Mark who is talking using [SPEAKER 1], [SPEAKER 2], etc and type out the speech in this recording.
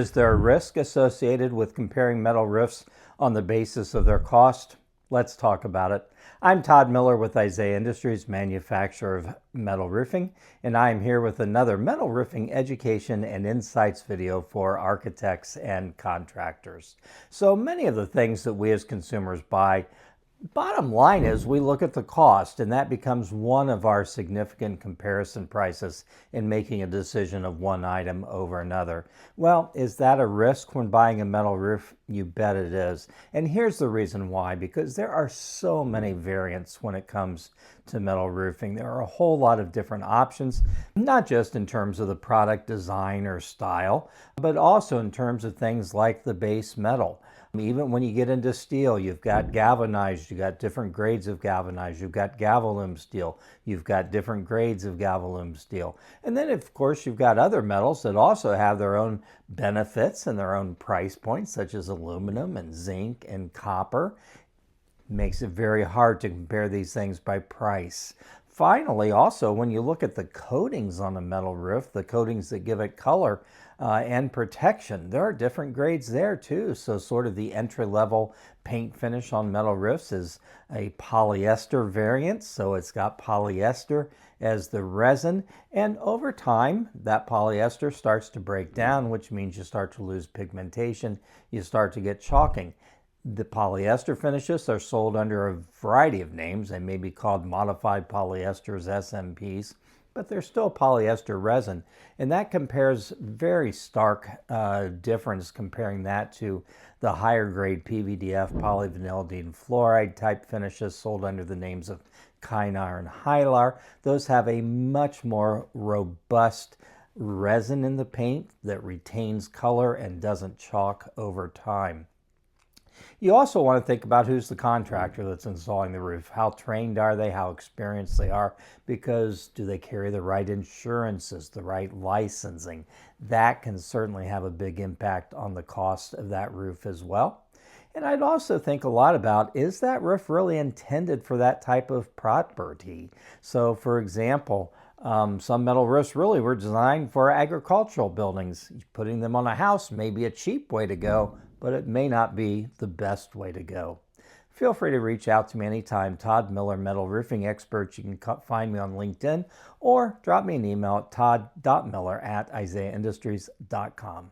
[SPEAKER 1] Is there a risk associated with comparing metal roofs on the basis of their cost? Let's talk about it. I'm Todd Miller with Isaiah Industries, manufacturer of metal roofing, and I am here with another metal roofing education and insights video for architects and contractors. So many of the things that we as consumers buy, bottom line is we look at the cost, and that becomes one of our significant comparison prices in making a decision of one item over another. Well, is that a risk when buying a metal roof? You bet it is. And here's the reason why, because there are so many variants when it comes to metal roofing. There are a whole lot of different options, not just in terms of the product design or style, but also in terms of things like the base metal. Even when you get into steel, you've got galvanized, you've got different grades of galvanized, you've got galvalume steel, you've got different grades of galvalume steel. And then, of course, you've got other metals that also have their own benefits and their own price points, such as aluminum and zinc and copper. Makes it very hard to compare these things by price. Finally, also, when you look at the coatings on a metal roof, the coatings that give it color and protection, there are different grades there too. So sort of the entry-level paint finish on metal roofs is a polyester variant. So it's got polyester as the resin. And over time, that polyester starts to break down, which means you start to lose pigmentation. You start to get chalking. The polyester finishes are sold under a variety of names. They may be called modified polyesters, SMPs, but they're still polyester resin. And that compares very stark difference comparing that to the higher grade PVDF, polyvinylidene fluoride type finishes sold under the names of Kynar and Hylar. Those have a much more robust resin in the paint that retains color and doesn't chalk over time. You also want to think about who's the contractor that's installing the roof. How trained are they? How experienced they are? Because do they carry the right insurances, the right licensing? That can certainly have a big impact on the cost of that roof as well. And I'd also think a lot about, is that roof really intended for that type of property? So for example, some metal roofs really were designed for agricultural buildings. Putting them on a house may be a cheap way to go, but it may not be the best way to go. Feel free to reach out to me anytime. Todd Miller, Metal Roofing Expert. You can find me on LinkedIn or drop me an email at todd.miller@isaiahindustries.com.